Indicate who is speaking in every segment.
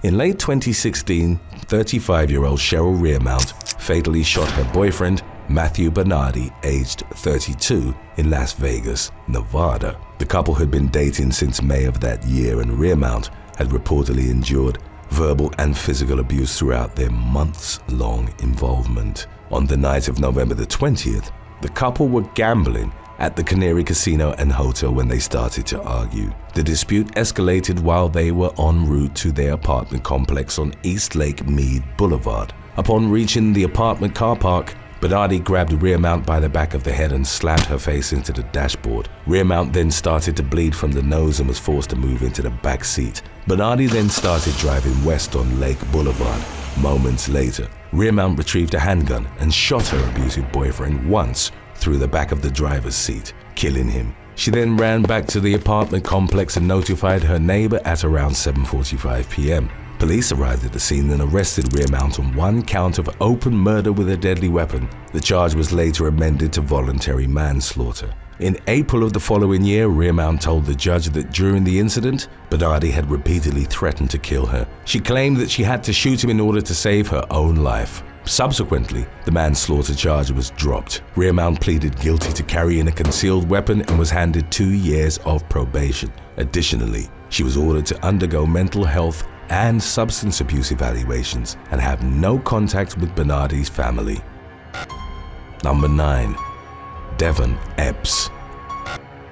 Speaker 1: In late 2016, 35-year-old Cheryl Rearman fatally shot her boyfriend, Matthew Bernardi, aged 32, in Las Vegas, Nevada. The couple had been dating since May of that year, and Rearman had reportedly endured verbal and physical abuse throughout their months-long involvement. On the night of November the 20th, the couple were gambling at the Canary Casino and Hotel when they started to argue. The dispute escalated while they were en route to their apartment complex on East Lake Mead Boulevard. Upon reaching the apartment car park, Bernardi grabbed Rearman by the back of the head and slammed her face into the dashboard. Rearman then started to bleed from the nose and was forced to move into the back seat. Bernardi then started driving west on Lake Boulevard. Moments later, Rearman retrieved a handgun and shot her abusive boyfriend once through the back of the driver's seat, killing him. She then ran back to the apartment complex and notified her neighbor at around 7:45 p.m. Police arrived at the scene and arrested Rearman on one count of open murder with a deadly weapon. The charge was later amended to voluntary manslaughter. In April of the following year, Rearman told the judge that during the incident, Bernardi had repeatedly threatened to kill her. She claimed that she had to shoot him in order to save her own life. Subsequently, the manslaughter charge was dropped. Rearman pleaded guilty to carrying a concealed weapon and was handed 2 years of probation. Additionally, she was ordered to undergo mental health and substance abuse evaluations and have no contact with Bernardi's family. Number 9. Devin Epps.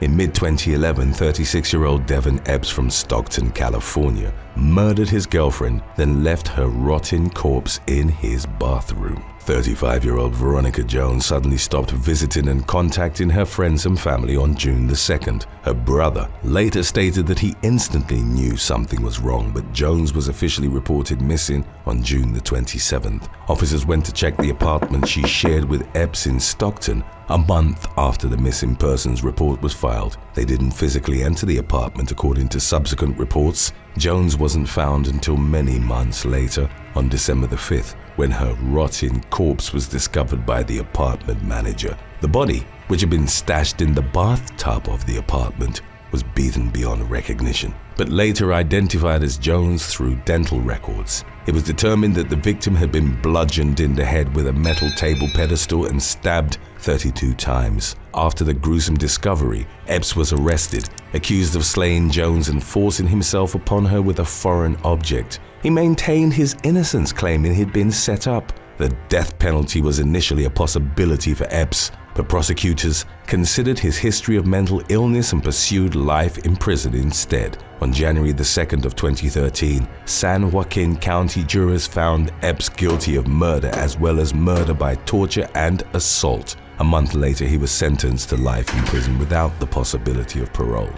Speaker 1: In mid-2011, 36-year-old Devin Epps from Stockton, California, murdered his girlfriend, then left her rotting corpse in his bathroom. 35-year-old Veronica Jones suddenly stopped visiting and contacting her friends and family on June the 2nd. Her brother later stated that he instantly knew something was wrong, but Jones was officially reported missing on June the 27th. Officers went to check the apartment she shared with Epps in Stockton a month after the missing persons report was filed. They didn't physically enter the apartment according to subsequent reports. Jones wasn't found until many months later, on December the 5th, when her rotting corpse was discovered by the apartment manager. The body, which had been stashed in the bathtub of the apartment, was beaten beyond recognition, but later identified as Jones through dental records. It was determined that the victim had been bludgeoned in the head with a metal table pedestal and stabbed 32 times. After the gruesome discovery, Epps was arrested, accused of slaying Jones and forcing himself upon her with a foreign object. He maintained his innocence, claiming he'd been set up. The death penalty was initially a possibility for Epps, but prosecutors considered his history of mental illness and pursued life in prison instead. On January the 2nd of 2013, San Joaquin County jurors found Epps guilty of murder as well as murder by torture and assault. A month later, he was sentenced to life in prison without the possibility of parole.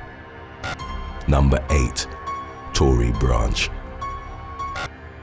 Speaker 1: Number 8. Tory Branch.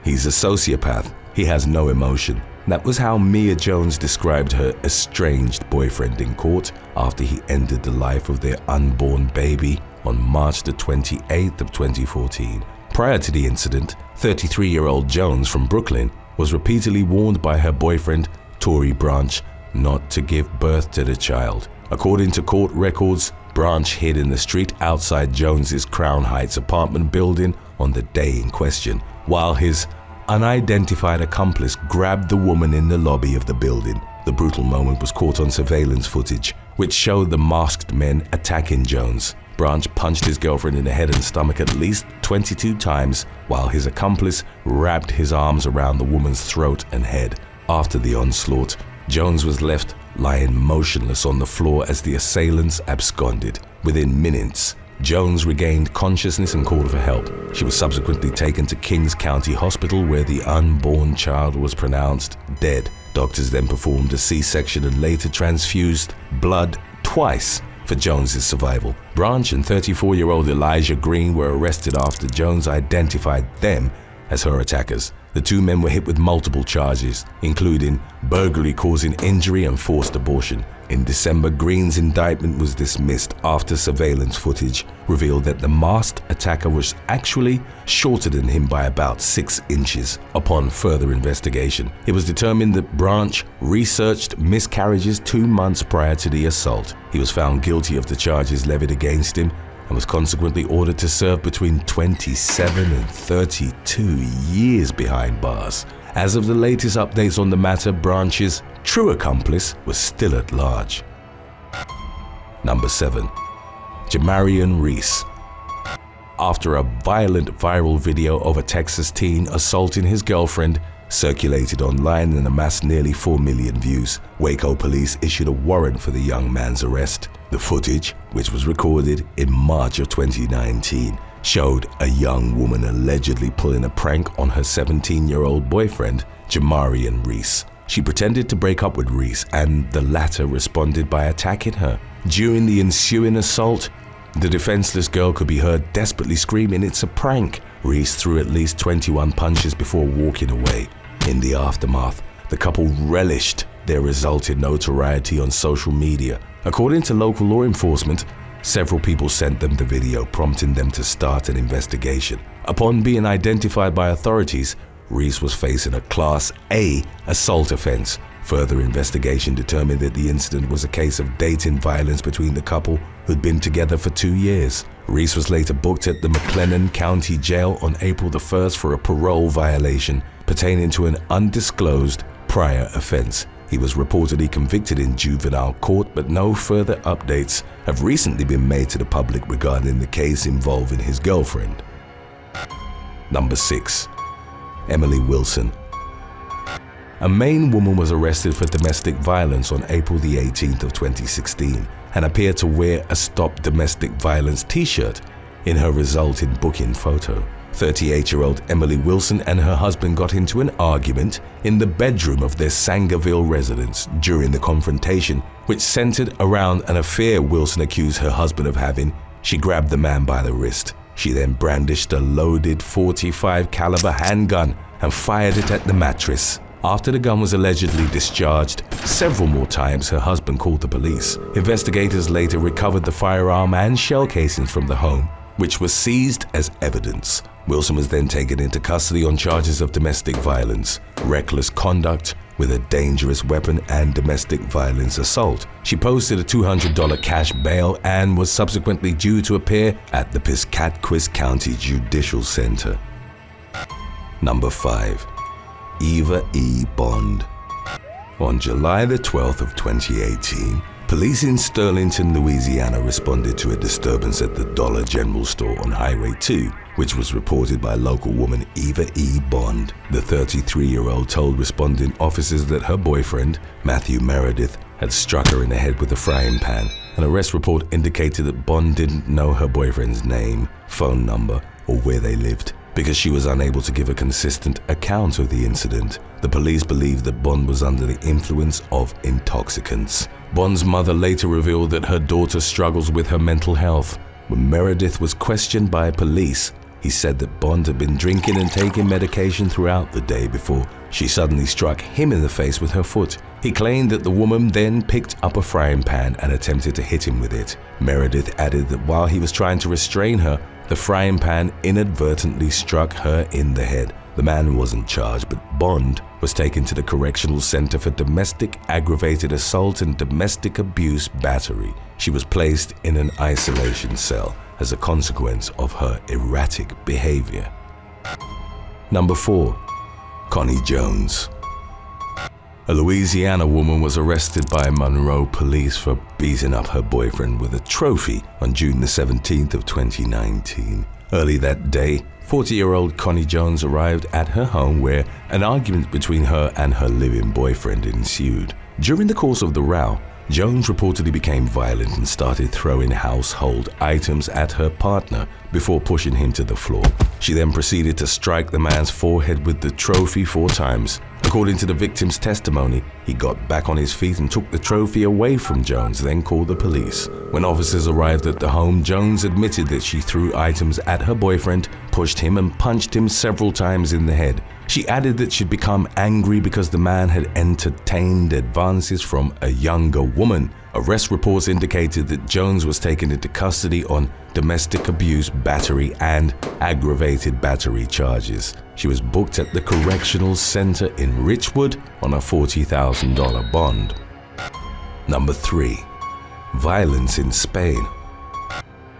Speaker 1: He's a sociopath. He has no emotion. That was how Mia Jones described her estranged boyfriend in court after he ended the life of their unborn baby on March the 28th of 2014. Prior to the incident, 33-year-old Jones from Brooklyn was repeatedly warned by her boyfriend, Tory Branch, not to give birth to the child. According to court records, Branch hid in the street outside Jones's Crown Heights apartment building on the day in question, while his unidentified accomplice grabbed the woman in the lobby of the building. The brutal moment was caught on surveillance footage, which showed the masked men attacking Jones. Branch punched his girlfriend in the head and stomach at least 22 times, while his accomplice wrapped his arms around the woman's throat and head. After the onslaught, Jones was left lying motionless on the floor as the assailants absconded. Within minutes, Jones regained consciousness and called for help. She was subsequently taken to Kings County Hospital, where the unborn child was pronounced dead. Doctors then performed a C-section and later transfused blood twice for Jones's survival. Branch and 34-year-old Elijah Green were arrested after Jones identified them as her attackers. The two men were hit with multiple charges, including burglary causing injury and forced abortion. In December, Green's indictment was dismissed after surveillance footage revealed that the masked attacker was actually shorter than him by about 6 inches. Upon further investigation, it was determined that Branch researched miscarriages 2 months prior to the assault. He was found guilty of the charges levied against him and was consequently ordered to serve between 27 and 32 years behind bars. As of the latest updates on the matter, Branch's true accomplice was still at large. Number 7. Jamarion Reese. After a violent viral video of a Texas teen assaulting his girlfriend circulated online and amassed nearly 4 million views, Waco police issued a warrant for the young man's arrest. The footage, which was recorded in March of 2019, showed a young woman allegedly pulling a prank on her 17-year-old boyfriend, Jamarion Reese. She pretended to break up with Reese, and the latter responded by attacking her. During the ensuing assault, the defenseless girl could be heard desperately screaming, "It's a prank!" Reese threw at least 21 punches before walking away. In the aftermath, the couple relished their resulting notoriety on social media. According to local law enforcement, several people sent them the video, prompting them to start an investigation. Upon being identified by authorities, Reese was facing a Class A assault offense. Further investigation determined that the incident was a case of dating violence between the couple who'd been together for 2 years. Reese was later booked at the McLennan County Jail on April the 1st for a parole violation pertaining to an undisclosed prior offense. He was reportedly convicted in juvenile court, but no further updates have recently been made to the public regarding the case involving his girlfriend. Number 6. Emily Wilson. A Maine woman was arrested for domestic violence on April the 18th of 2016 and appeared to wear a Stop Domestic Violence t-shirt in her resulting booking photo. 38-year-old Emily Wilson and her husband got into an argument in the bedroom of their Sangerville residence. During the confrontation, which centered around an affair Wilson accused her husband of having, she grabbed the man by the wrist. She then brandished a loaded .45 caliber handgun and fired it at the mattress. After the gun was allegedly discharged several more times, her husband called the police. Investigators later recovered the firearm and shell casings from the home, which was seized as evidence. Wilson was then taken into custody on charges of domestic violence, reckless conduct with a dangerous weapon, and domestic violence assault. She posted a $200 cash bail and was subsequently due to appear at the Piscatquis County Judicial Center. Number 5. Eva E Bond. On July the 12th of 2018, police in Sterlington, Louisiana responded to a disturbance at the Dollar General store on Highway 2, which was reported by local woman Eva E Bond. The 33-year-old told responding officers that her boyfriend, Matthew Meredith, had struck her in the head with a frying pan. An arrest report indicated that Bond didn't know her boyfriend's name, phone number, or where they lived. Because she was unable to give a consistent account of the incident, the police believed that Bond was under the influence of intoxicants. Bond's mother later revealed that her daughter struggles with her mental health. When Meredith was questioned by police, he said that Bond had been drinking and taking medication throughout the day before she suddenly struck him in the face with her foot. He claimed that the woman then picked up a frying pan and attempted to hit him with it. Meredith added that while he was trying to restrain her, the frying pan inadvertently struck her in the head. The man wasn't charged, but Bond was taken to the Correctional Center for Domestic Aggravated Assault and Domestic Abuse Battery. She was placed in an isolation cell as a consequence of her erratic behavior. Number 4. Connie Jones. A Louisiana woman was arrested by Monroe police for beating up her boyfriend with a trophy on June the 17th of 2019. Early that day, 40-year-old Connie Jones arrived at her home where an argument between her and her live-in boyfriend ensued. During the course of the row, Jones reportedly became violent and started throwing household items at her partner before pushing him to the floor. She then proceeded to strike the man's forehead with the trophy 4 times. According to the victim's testimony, he got back on his feet and took the trophy away from Jones, then called the police. When officers arrived at the home, Jones admitted that she threw items at her boyfriend, pushed him, and punched him several times in the head. She added that she'd become angry because the man had entertained advances from a younger woman. Arrest reports indicated that Jones was taken into custody on domestic abuse, battery, and aggravated battery charges. She was booked at the Correctional Center in Richwood on a $40,000 bond. Number 3. Violence in Spain.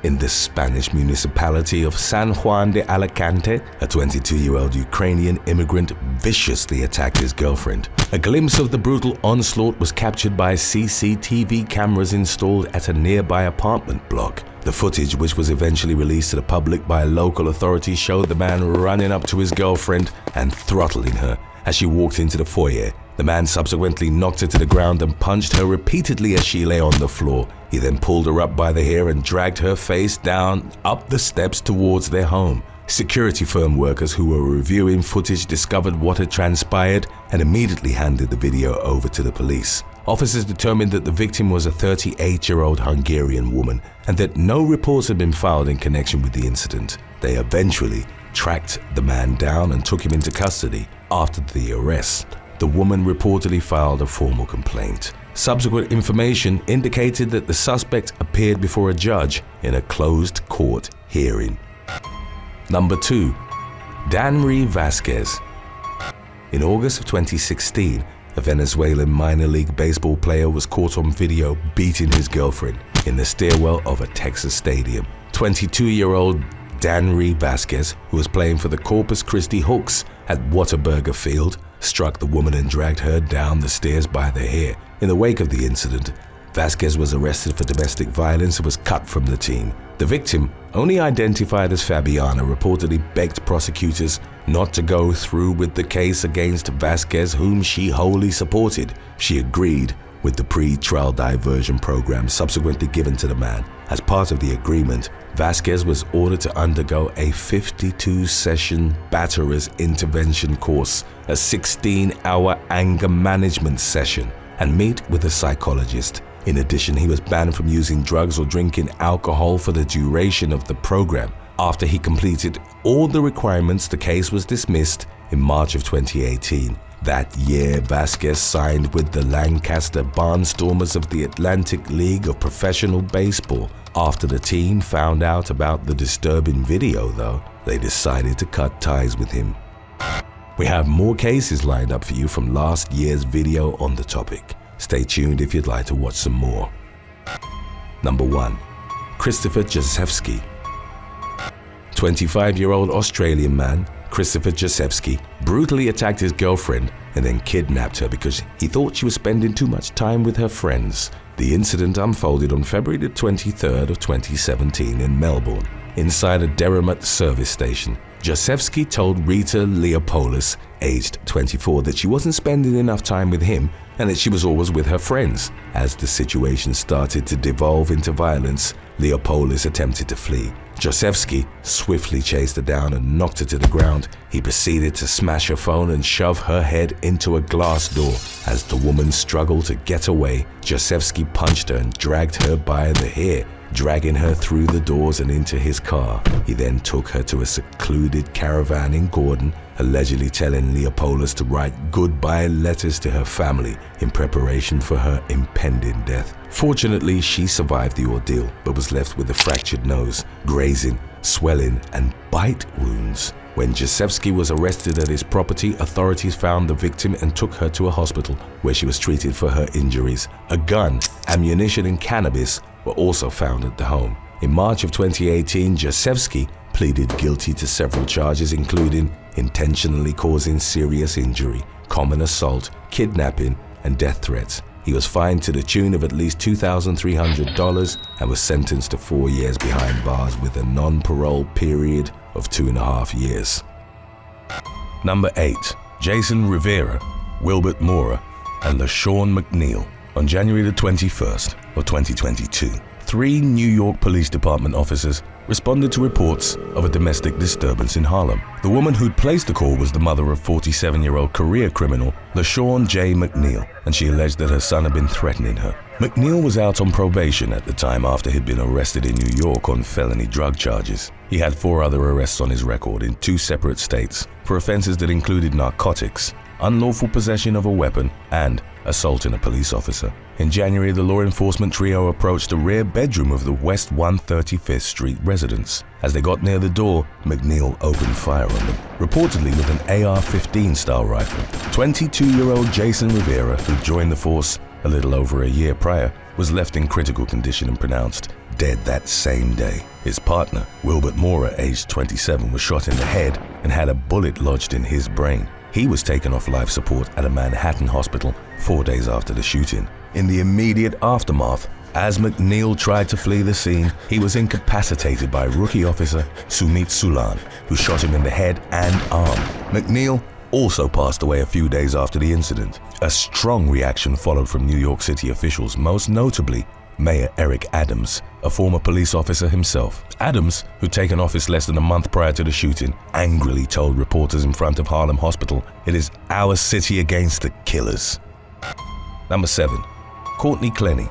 Speaker 1: In the Spanish municipality of San Juan de Alicante, a 22-year-old Ukrainian immigrant viciously attacked his girlfriend. A glimpse of the brutal onslaught was captured by CCTV cameras installed at a nearby apartment block. The footage, which was eventually released to the public by local authorities, showed the man running up to his girlfriend and throttling her as she walked into the foyer. The man subsequently knocked her to the ground and punched her repeatedly as she lay on the floor. He then pulled her up by the hair and dragged her face down up the steps towards their home. Security firm workers who were reviewing footage discovered what had transpired and immediately handed the video over to the police. Officers determined that the victim was a 38-year-old Hungarian woman and that no reports had been filed in connection with the incident. They eventually tracked the man down and took him into custody. After the arrest, the woman reportedly filed a formal complaint. Subsequent information indicated that the suspect appeared before a judge in a closed court hearing. Number 2. Marie Vasquez. In August of 2016, a Venezuelan minor league baseball player was caught on video beating his girlfriend in the stairwell of a Texas stadium. 22-year-old Marie Vasquez, who was playing for the Corpus Christi Hawks at Whataburger Field, struck the woman and dragged her down the stairs by the hair. In the wake of the incident, Vasquez was arrested for domestic violence and was cut from the team. The victim, only identified as Fabiana, reportedly begged prosecutors not to go through with the case against Vasquez, whom she wholly supported. She agreed with the pre-trial diversion program subsequently given to the man. As part of the agreement, Vasquez was ordered to undergo a 52-session batterer's intervention course, a 16-hour anger management session, and meet with a psychologist. In addition, he was banned from using drugs or drinking alcohol for the duration of the program. After he completed all the requirements, the case was dismissed in March of 2018. That year, Vasquez signed with the Lancaster Barnstormers of the Atlantic League of Professional Baseball. After the team found out about the disturbing video, though, they decided to cut ties with him. We have more cases lined up for you from last year's video on the topic. Stay tuned if you'd like to watch some more. Number 1. Christopher Josephsky. 25-year-old Australian man Christopher Josephsky brutally attacked his girlfriend and then kidnapped her because he thought she was spending too much time with her friends. The incident unfolded on February the 23rd of 2017 in Melbourne, inside a Derrimut service station. Josephsky told Rita Leopoulos, aged 24, that she wasn't spending enough time with him and that she was always with her friends. As the situation started to devolve into violence, Leopoulos attempted to flee. Josephsky swiftly chased her down and knocked her to the ground. He proceeded to smash her phone and shove her head into a glass door. As the woman struggled to get away, Josephsky punched her and dragged her by the hair, dragging her through the doors and into his car. He then took her to a secluded caravan in Gordon, allegedly telling Leopoulos to write goodbye letters to her family in preparation for her impending death. Fortunately, she survived the ordeal, but was left with a fractured nose, grazing, swelling, and bite wounds. When Josephsky was arrested at his property, authorities found the victim and took her to a hospital where she was treated for her injuries. A gun, ammunition, and cannabis were also found at the home. In March of 2018, Josephsky pleaded guilty to several charges, including intentionally causing serious injury, common assault, kidnapping, and death threats. He was fined to the tune of at least $2,300 and was sentenced to 4 years behind bars with a non-parole period of 2.5 years. Number 8. Jason Rivera, Wilbert Mora, and LaShawn McNeil. On January the 21st of 2022, 3 New York Police Department officers responded to reports of a domestic disturbance in Harlem. The woman who'd placed the call was the mother of 47-year-old career criminal LaShawn J. McNeil, and she alleged that her son had been threatening her. McNeil was out on probation at the time after he'd been arrested in New York on felony drug charges. He had 4 other arrests on his record in 2 separate states for offenses that included narcotics, unlawful possession of a weapon, and assaulting a police officer. In January, the law enforcement trio approached the rear bedroom of the West 135th Street residence. As they got near the door, McNeil opened fire on them, reportedly with an AR-15 style rifle. 22-year-old Jason Rivera, who joined the force a little over a year prior, was left in critical condition and pronounced dead that same day. His partner, Wilbert Mora, aged 27, was shot in the head and had a bullet lodged in his brain. He was taken off life support at a Manhattan hospital 4 days after the shooting. In the immediate aftermath, as McNeil tried to flee the scene, he was incapacitated by rookie officer Sumit Sulan, who shot him in the head and arm. McNeil also passed away a few days after the incident. A strong reaction followed from New York City officials, most notably Mayor Eric Adams, a former police officer himself. Adams, who'd taken office less than a month prior to the shooting, angrily told reporters in front of Harlem Hospital, "It is our city against the killers." Number 7. Courtney Clenny.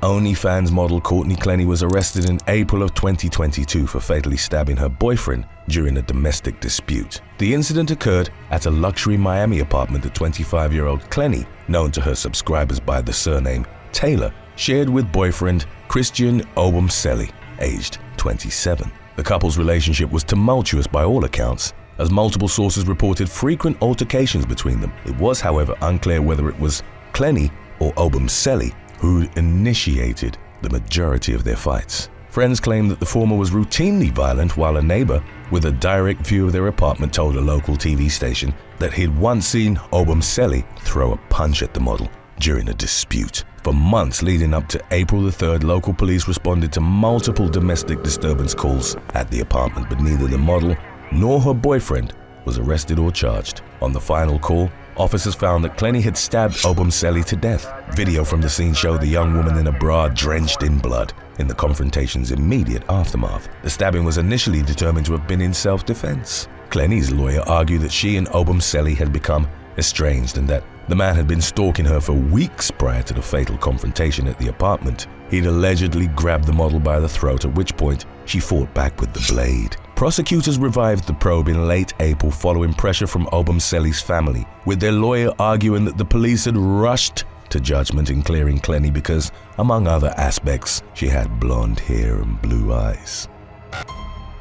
Speaker 1: OnlyFans model Courtney Clenny was arrested in April of 2022 for fatally stabbing her boyfriend during a domestic dispute. The incident occurred at a luxury Miami apartment that 25-year-old Clenny, known to her subscribers by the surname Taylor, shared with boyfriend Christian Obumseli, aged 27. The couple's relationship was tumultuous by all accounts, as multiple sources reported frequent altercations between them. It was, however, unclear whether it was Clenny or Obumseli who initiated the majority of their fights. Friends claimed that the former was routinely violent, while a neighbor with a direct view of their apartment told a local TV station that he'd once seen Obumseli throw a punch at the model during a dispute. For months leading up to April the 3rd, local police responded to multiple domestic disturbance calls at the apartment, but neither the model nor her boyfriend was arrested or charged. On the final call, officers found that Clenny had stabbed Obumseli to death. Video from the scene showed the young woman in a bra drenched in blood in the confrontation's immediate aftermath. The stabbing was initially determined to have been in self-defense. Clenny's lawyer argued that she and Obumseli had become estranged and that the man had been stalking her for weeks prior to the fatal confrontation at the apartment. He'd allegedly grabbed the model by the throat, at which point she fought back with the blade. Prosecutors revived the probe in late April following pressure from Obumseli's family, with their lawyer arguing that the police had rushed to judgment in clearing Clenny because, among other aspects, she had blonde hair and blue eyes.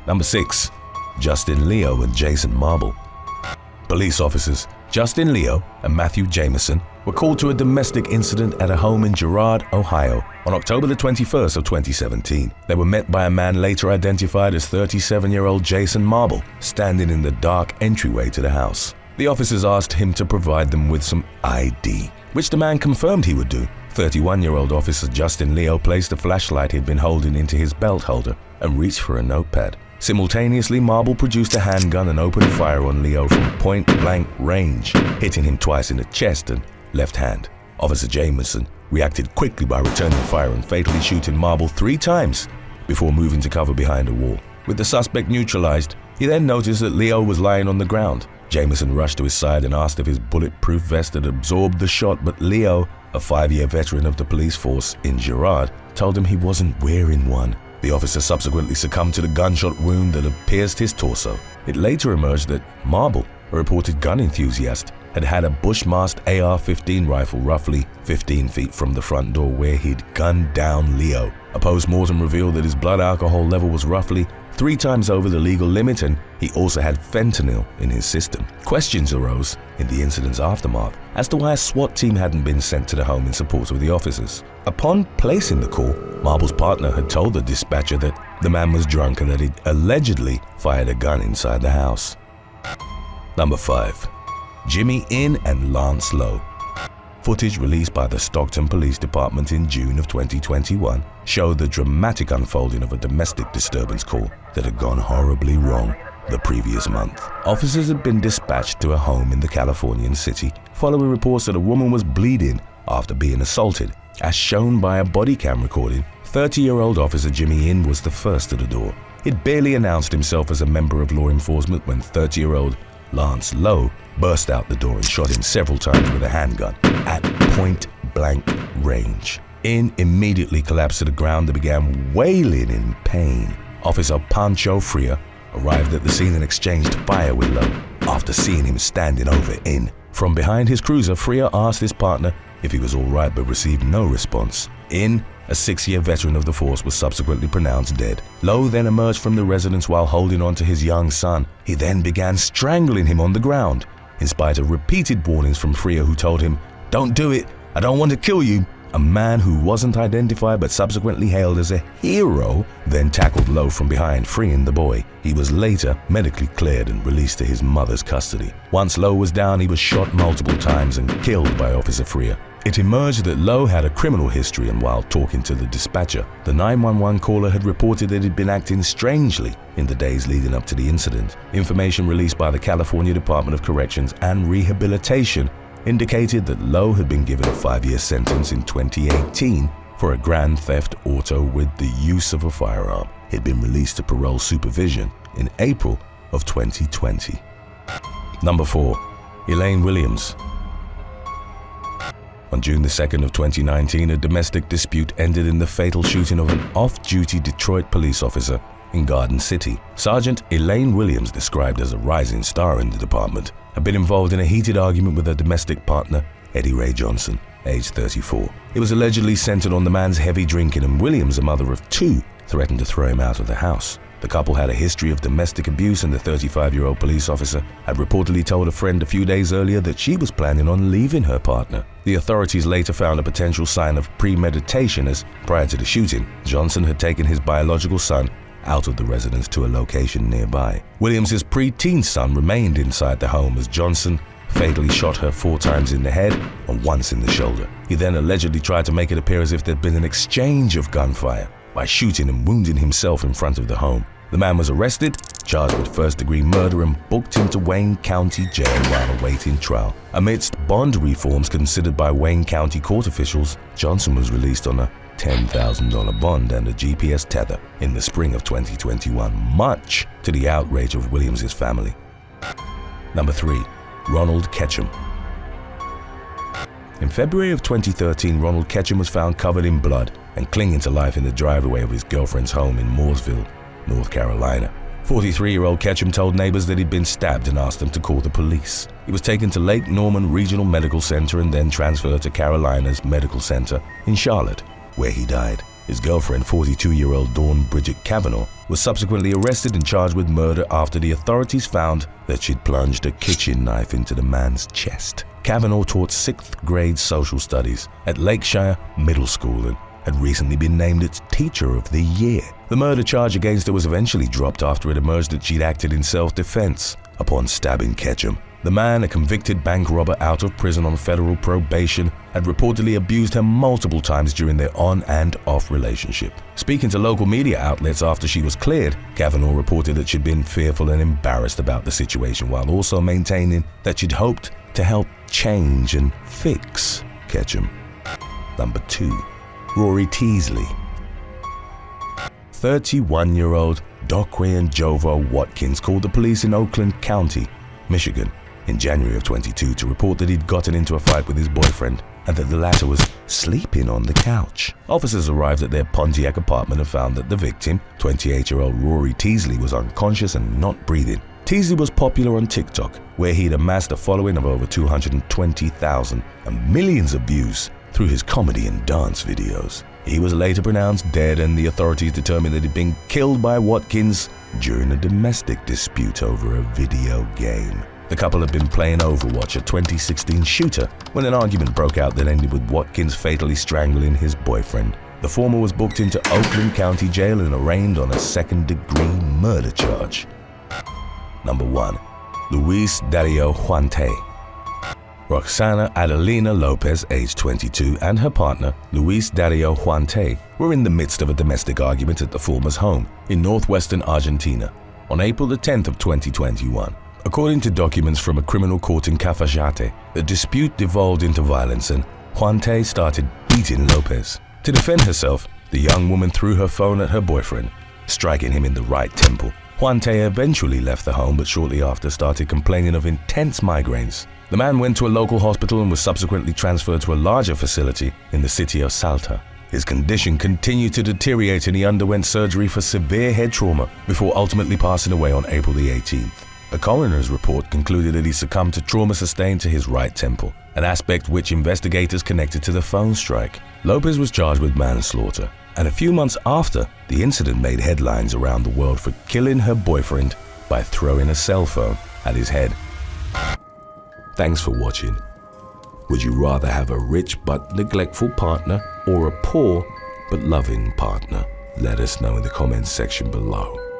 Speaker 1: Number 6. Justin Leo and Jason Marble. Police officers Justin Leo and Matthew Jameson were called to a domestic incident at a home in Girard, Ohio, on October the 21st of 2017. They were met by a man later identified as 37-year-old Jason Marble, standing in the dark entryway to the house. The officers asked him to provide them with some ID, which the man confirmed he would do. 31-year-old officer Justin Leo placed a flashlight he'd been holding into his belt holder and reached for a notepad. Simultaneously, Marble produced a handgun and opened fire on Leo from point-blank range, hitting him twice in the chest and left hand. Officer Jameson reacted quickly by returning fire and fatally shooting Marble 3 times before moving to cover behind a wall. With the suspect neutralized, he then noticed that Leo was lying on the ground. Jameson rushed to his side and asked if his bulletproof vest had absorbed the shot, but Leo, a 5-year veteran of the police force in Girard, told him he wasn't wearing one. The officer subsequently succumbed to the gunshot wound that had pierced his torso. It later emerged that Marble, a reported gun enthusiast, had a Bushmast AR-15 rifle roughly 15 feet from the front door where he'd gunned down Leo. A post-mortem revealed that his blood alcohol level was roughly 3 times over the legal limit, and he also had fentanyl in his system. Questions arose in the incident's aftermath as to why a SWAT team hadn't been sent to the home in support of the officers. Upon placing the call, Marble's partner had told the dispatcher that the man was drunk and that he'd allegedly fired a gun inside the house. Number 5. Jimmy In and Lance Lowe. Footage released by the Stockton Police Department in June of 2021 showed the dramatic unfolding of a domestic disturbance call that had gone horribly wrong the previous month. Officers had been dispatched to a home in the Californian city following reports that a woman was bleeding after being assaulted. As shown by a body cam recording, 30-year-old officer Jimmy In was the first at the door. He'd barely announced himself as a member of law enforcement when 30-year-old Lance Lowe burst out the door and shot him several times with a handgun at point-blank range. In immediately collapsed to the ground and began wailing in pain. Officer Pancho Freer arrived at the scene and exchanged fire with Lowe after seeing him standing over In. From behind his cruiser, Freer asked his partner if he was all right but received no response. In, a 6-year veteran of the force, was subsequently pronounced dead. Lowe then emerged from the residence while holding on to his young son. He then began strangling him on the ground. In spite of repeated warnings from Freer, who told him "Don't do it, I don't want to kill you." A man who wasn't identified but subsequently hailed as a hero then tackled Lowe from behind, freeing the boy. He was later medically cleared and released to his mother's custody. Once Lowe was down, he was shot multiple times and killed by Officer Freer. It emerged that Lowe had a criminal history, and while talking to the dispatcher, the 911 caller had reported that he'd been acting strangely in the days leading up to the incident. Information released by the California Department of Corrections and Rehabilitation indicated that Lowe had been given a 5-year sentence in 2018 for a grand theft auto with the use of a firearm. He'd been released to parole supervision in April of 2020. Number 4. Elaine Williams. On June the 2nd of 2019, a domestic dispute ended in the fatal shooting of an off-duty Detroit police officer in Garden City. Sergeant Elaine Williams, described as a rising star in the department, had been involved in a heated argument with her domestic partner, Eddie Ray Johnson, aged 34. It was allegedly centered on the man's heavy drinking, and Williams, a mother of 2, threatened to throw him out of the house. The couple had a history of domestic abuse, and the 35-year-old police officer had reportedly told a friend a few days earlier that she was planning on leaving her partner. The authorities later found a potential sign of premeditation, as prior to the shooting, Johnson had taken his biological son out of the residence to a location nearby. Williams' preteen son remained inside the home as Johnson fatally shot her 4 times in the head and once in the shoulder. He then allegedly tried to make it appear as if there'd been an exchange of gunfire by shooting and wounding himself in front of the home. The man was arrested, charged with first-degree murder, and booked into Wayne County Jail while awaiting trial. Amidst bond reforms considered by Wayne County court officials, Johnson was released on a $10,000 bond and a GPS tether in the spring of 2021, much to the outrage of Williams' family. Number 3. Ronald Ketchum. In February of 2013, Ronald Ketchum was found covered in blood and clinging to life in the driveway of his girlfriend's home in Mooresville, North Carolina. 43-year-old Ketchum told neighbors that he'd been stabbed and asked them to call the police. He was taken to Lake Norman Regional Medical Center and then transferred to Carolinas Medical Center in Charlotte, where he died. His girlfriend, 42-year-old Dawn Bridget Kavanaugh, was subsequently arrested and charged with murder after the authorities found that she'd plunged a kitchen knife into the man's chest. Kavanaugh taught 6th grade social studies at Lakeshire Middle School and had recently been named its Teacher of the Year. The murder charge against her was eventually dropped after it emerged that she'd acted in self-defense upon stabbing Ketchum. The man, a convicted bank robber out of prison on federal probation, had reportedly abused her multiple times during their on and off relationship. Speaking to local media outlets after she was cleared, Kavanaugh reported that she'd been fearful and embarrassed about the situation, while also maintaining that she'd hoped to help change and fix Ketchum. Number 2. Rory Teasley. 31-year-old Doquan Jovo Watkins called the police in Oakland County, Michigan, in January of 22 to report that he'd gotten into a fight with his boyfriend and that the latter was sleeping on the couch. Officers arrived at their Pontiac apartment and found that the victim, 28-year-old Rory Teasley, was unconscious and not breathing. Teasley was popular on TikTok, where he'd amassed a following of over 220,000 and millions of views through his comedy and dance videos. He was later pronounced dead, and the authorities determined that he'd been killed by Watkins during a domestic dispute over a video game. The couple had been playing Overwatch, a 2016 shooter, when an argument broke out that ended with Watkins fatally strangling his boyfriend. The former was booked into Oakland County Jail and arraigned on a second-degree murder charge. Number 1. Luis Dario Huante. Roxana Adelina Lopez, age 22, and her partner, Luis Dario Huante, were in the midst of a domestic argument at the former's home in northwestern Argentina on April the 10th of 2021. According to documents from a criminal court in Cafayate, the dispute devolved into violence and Huante started beating Lopez. To defend herself, the young woman threw her phone at her boyfriend, striking him in the right temple. Huante eventually left the home, but shortly after started complaining of intense migraines. The man went to a local hospital and was subsequently transferred to a larger facility in the city of Salta. His condition continued to deteriorate and he underwent surgery for severe head trauma before ultimately passing away on April the 18th. A coroner's report concluded that he succumbed to trauma sustained to his right temple, an aspect which investigators connected to the phone strike. Lopez was charged with manslaughter, and a few months after, the incident made headlines around the world for killing her boyfriend by throwing a cell phone at his head. Thanks for watching. Would you rather have a rich but neglectful partner or a poor but loving partner? Let us know in the comments section below.